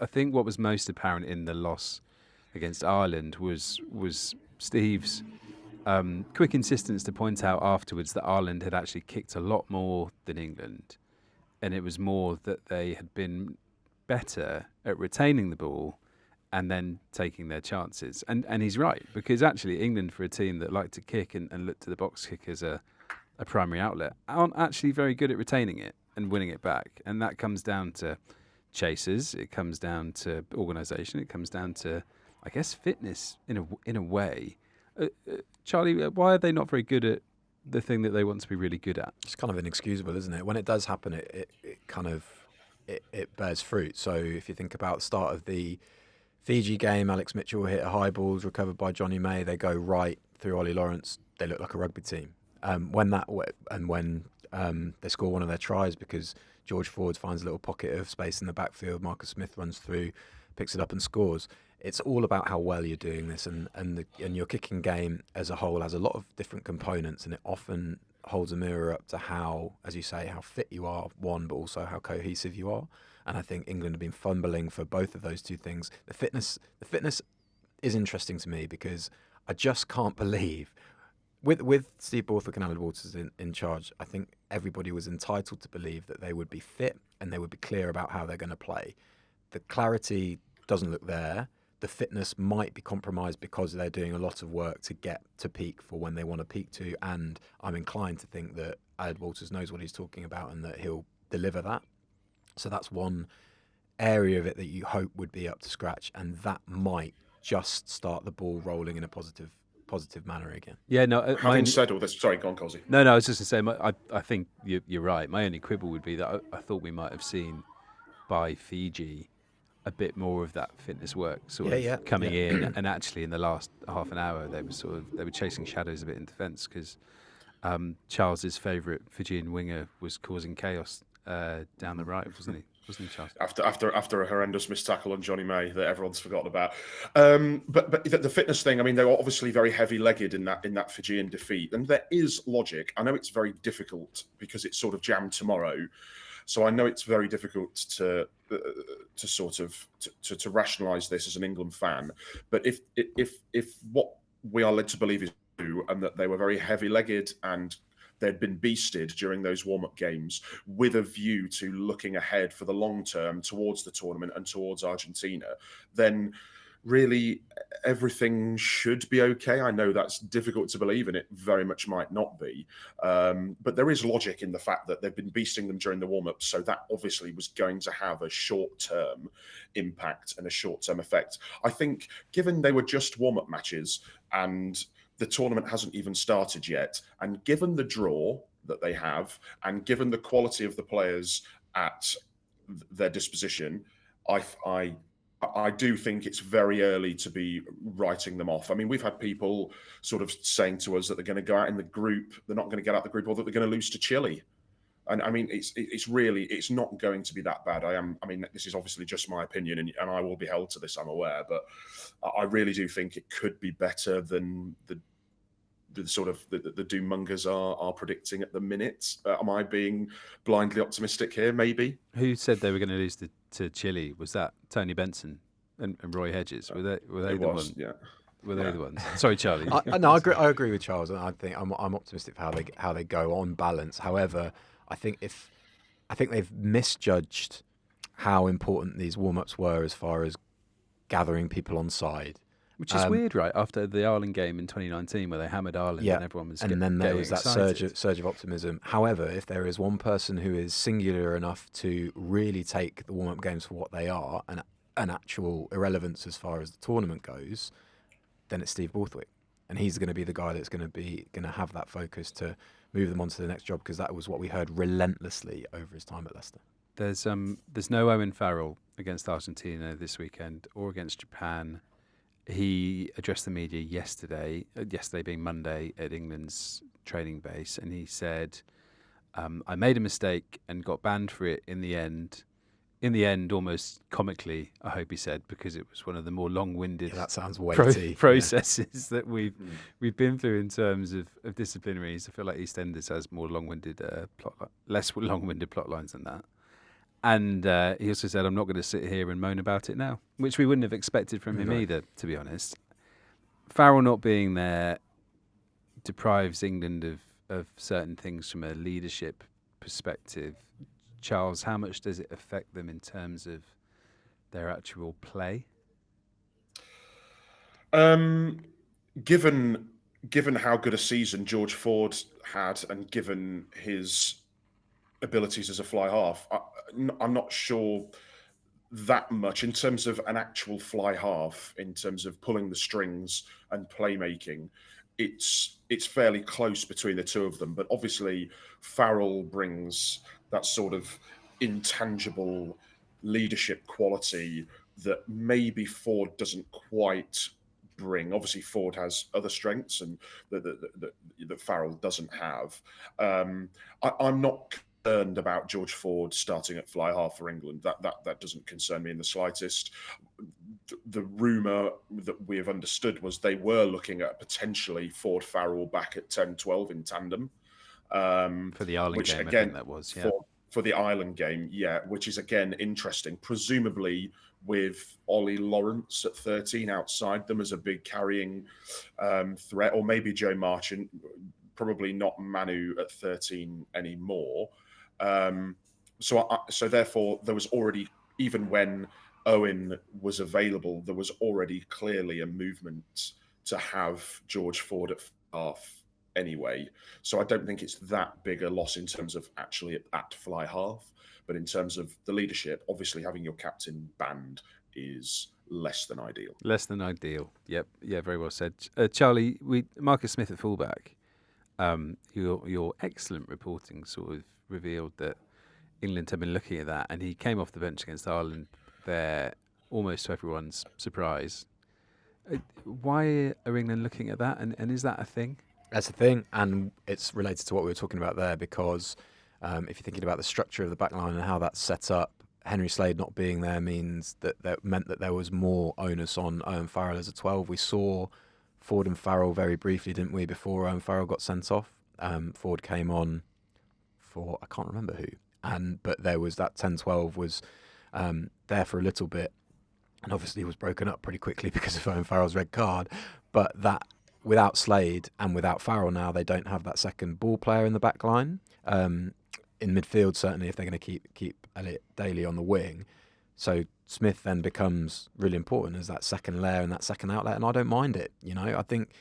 I think what was most apparent in the loss against Ireland was Steve's quick insistence to point out afterwards that Ireland had actually kicked a lot more than England, and it was more that they had been better at retaining the ball and then taking their chances. And he's right, because actually England, for a team that like to kick and look to the box kick as a primary outlet, aren't actually very good at retaining it and winning it back. And that comes down to chasers, it comes down to organisation, it comes down to, I guess, fitness in a way. Charlie, why are they not very good at the thing that they want to be really good at? It's kind of inexcusable, isn't it? When it does happen, it kind of it bears fruit. So if you think about the start of the Fiji game, Alex Mitchell hit a high ball, recovered by Johnny May. They go right through Ollie Lawrence. They look like a rugby team. When they score one of their tries because George Ford finds a little pocket of space in the backfield, Marcus Smith runs through, picks it up and scores. It's all about how well you're doing this, and your kicking game as a whole has a lot of different components, and it often holds a mirror up to how, as you say, how fit you are, one, but also how cohesive you are. And I think England have been fumbling for both of those two things. The fitness is interesting to me because I just can't believe, with Steve Borthwick and Alan Walters in charge, I think everybody was entitled to believe that they would be fit and they would be clear about how they're going to play. The clarity doesn't look there. The fitness might be compromised because they're doing a lot of work to get to peak for when they want to peak to, and I'm inclined to think that Alan Walters knows what he's talking about and that he'll deliver that. So that's one area of it that you hope would be up to scratch, and that might just start the ball rolling in a positive manner again. Yeah, no. Having said all this, sorry, go on, Colsey. No, I was just going to say, I think you're right. My only quibble would be that I thought we might have seen by Fiji a bit more of that fitness work coming in, and actually in the last half an hour they were chasing shadows a bit in defence because Charles's favourite Fijian winger was causing chaos down the right, wasn't he, Charles? After a horrendous missed tackle on Johnny May that everyone's forgotten about. But the fitness thing, I mean, they were obviously very heavy-legged in that Fijian defeat, and there is logic. I know it's very difficult because it's sort of jammed tomorrow, so I know it's very difficult to rationalise this as an England fan. But if what we are led to believe is true, and that they were very heavy-legged and they'd been beasted during those warm-up games with a view to looking ahead for the long term towards the tournament and towards Argentina, then really everything should be okay. I know that's difficult to believe, and it very much might not be. But there is logic in the fact that they've been beasting them during the warm-up, so that obviously was going to have a short-term impact and a short-term effect. I think given they were just warm-up matches and the tournament hasn't even started yet, and given the draw that they have, and given the quality of the players at their disposition, I do think it's very early to be writing them off. I mean, we've had people sort of saying to us that they're going to go out in the group, they're not going to get out the group, or that they're going to lose to Chile. And I mean, it's not going to be that bad. I mean, this is obviously just my opinion, and I will be held to this, I'm aware, but I really do think it could be better than the doommongers are predicting at the minute. Am I being blindly optimistic here? Maybe. Who said they were going to lose to Chile? Was that Tony Benson and Roy Hedges? Were they the ones? Yeah. Were they the ones? Sorry, Charlie. I agree with Charles, and I think I'm optimistic for how they go on balance. However, I think they've misjudged how important these warm-ups were as far as gathering people on side. Which is weird, right? After the Ireland game in 2019, where they hammered Ireland and everyone was and then there was that excited. surge of optimism. However, if there is one person who is singular enough to really take the warm-up games for what they are, and an actual irrelevance as far as the tournament goes, then it's Steve Borthwick, and he's going to be the guy that's going to have that focus to move them on to the next job, because that was what we heard relentlessly over his time at Leicester. There's no Owen Farrell against Argentina this weekend or against Japan. He addressed the media yesterday being Monday, at England's training base, and he said, I made a mistake and got banned for it in the end. In the end, almost comically, I hope he said, because it was one of the more long-winded that sounds weighty. processes that we've been through in terms of disciplinaries. I feel like EastEnders has more less long-winded plot lines than that. And he also said, I'm not going to sit here and moan about it now, which we wouldn't have expected from him either, to be honest. Farrell not being there deprives England of certain things from a leadership perspective. Charles, how much does it affect them in terms of their actual play? Given how good a season George Ford had, and given his abilities as a fly half, I'm not sure that much in terms of an actual fly half, in terms of pulling the strings and playmaking. It's fairly close between the two of them, but obviously Farrell brings that sort of intangible leadership quality that maybe Ford doesn't quite bring. Obviously, Ford has other strengths and that Farrell doesn't have. I'm not concerned about George Ford starting at fly half for England. That doesn't concern me in the slightest. The rumour that we have understood was they were looking at potentially Ford Farrell back at 10-12 in tandem. For the Ireland game, again, I think that was, yeah. For the Ireland game, yeah, which is again interesting. Presumably with Ollie Lawrence at 13 outside them as a big carrying threat, or maybe Joe Marchant, probably not Manu at 13 anymore. So therefore, there was already, even when Owen was available, there was already clearly a movement to have George Ford at half anyway. So I don't think it's that big a loss in terms of actually at fly half, but in terms of the leadership, obviously having your captain banned is less than ideal. Less than ideal. Yep. Yeah, very well said. Charlie, Marcus Smith at fullback, your excellent reporting sort of revealed that England had been looking at that, and he came off the bench against Ireland there, almost to everyone's surprise. Why are England looking at that, and is that a thing? That's a thing, and it's related to what we were talking about there, because if you're thinking about the structure of the backline and how that's set up, Henry Slade not being there means that meant that there was more onus on Owen Farrell as a 12. We saw Ford and Farrell very briefly, didn't we, before Owen Farrell got sent off. Ford came on for, I can't remember who, but there was that 10-12 was there for a little bit, and obviously was broken up pretty quickly because of Owen Farrell's red card. But that, without Slade and without Farrell now, they don't have that second ball player in the back line. In midfield, certainly, if they're going to keep Elliot Daly on the wing. So Smith then becomes really important as that second layer and that second outlet, and I don't mind it. You know, I think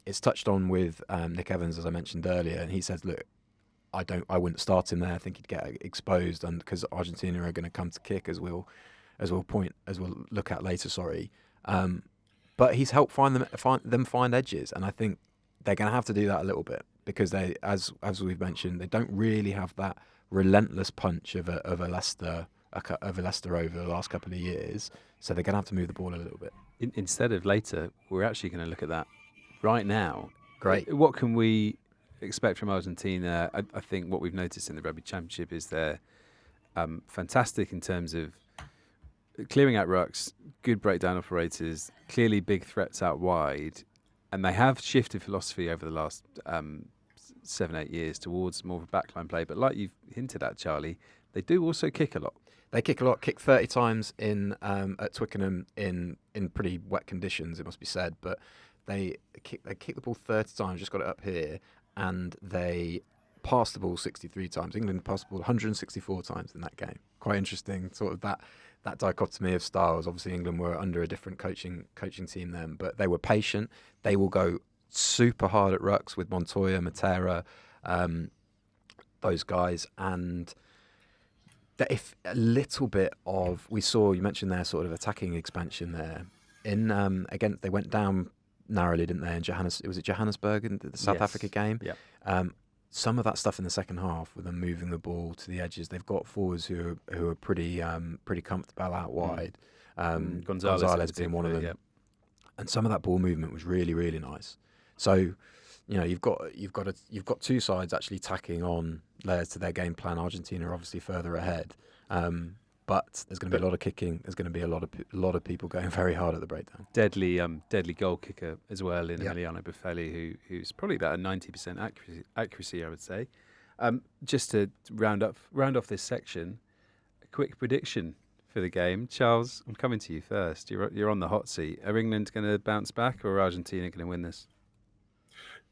it's touched on with Nick Evans, as I mentioned earlier, and he says, look, I wouldn't start him there. I think he'd get exposed, and because Argentina are going to come to kick, as we'll look at later. Sorry. But he's helped them find edges, and I think they're going to have to do that a little bit, because they, as we've mentioned, they don't really have that relentless punch of a Leicester over the last couple of years. So they're going to have to move the ball a little bit. Instead of later, we're actually going to look at that right now. Great. What can we expect from Argentina? I think what we've noticed in the Rugby Championship is they're fantastic in terms of clearing out rucks, good breakdown operators, clearly big threats out wide, and they have shifted philosophy over the last 7-8 years towards more of a backline play. But like you've hinted at, Charlie, they do also kick a lot. They kick a lot, kick 30 times at Twickenham in pretty wet conditions, it must be said. But they kick the ball 30 times, just got it up here, and they passed the ball 63 times. England passed the ball 164 times in that game. Quite interesting, sort of that dichotomy of styles. Obviously, England were under a different coaching team then, but they were patient. They will go super hard at rucks with Montoya, Matera, those guys, and that if a little bit of, we saw, you mentioned their sort of attacking expansion there. Again, they went down narrowly, didn't they? In Johannesburg in the South Africa game. Yeah. Some of that stuff in the second half, with them moving the ball to the edges, they've got forwards who are pretty comfortable out wide. Gonzalez being one of them. Yeah. And some of that ball movement was really, really nice. So, you know, you've got two sides actually tacking on layers to their game plan. Argentina are obviously further ahead, but there's going to be a lot of kicking. There's going to be a lot of people going very hard at the breakdown. Deadly goal kicker as well in Emiliano Buffelli, who's probably about a 90% accuracy, I would say. Just to round off this section, a quick prediction for the game. Charles, I'm coming to you first. You're on the hot seat. Are England going to bounce back, or are Argentina going to win this?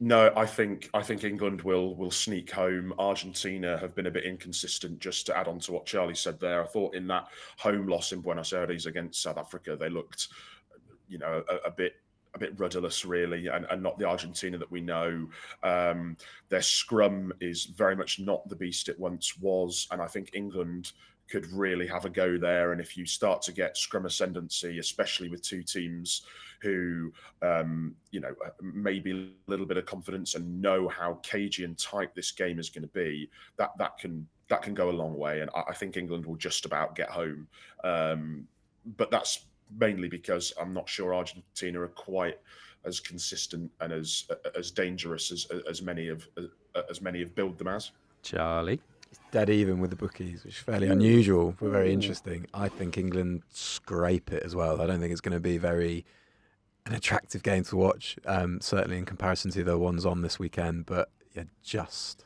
No, I think England will sneak home. Argentina have been a bit inconsistent. Just to add on to what Charlie said there, I thought in that home loss in Buenos Aires against South Africa, they looked, a bit rudderless, really, and not the Argentina that we know. Their scrum is very much not the beast it once was, and I think England could really have a go there. And if you start to get scrum ascendancy, especially with two teams who, maybe a little bit of confidence and know how cagey and tight this game is going to be, that can go a long way. And I think England will just about get home. But that's mainly because I'm not sure Argentina are quite as consistent and as dangerous as many have billed them as. Charlie? It's dead even with the bookies, which is fairly unusual but very interesting. I think England scrape it as well. I don't think it's going to be an attractive game to watch, certainly in comparison to the ones on this weekend. But yeah, just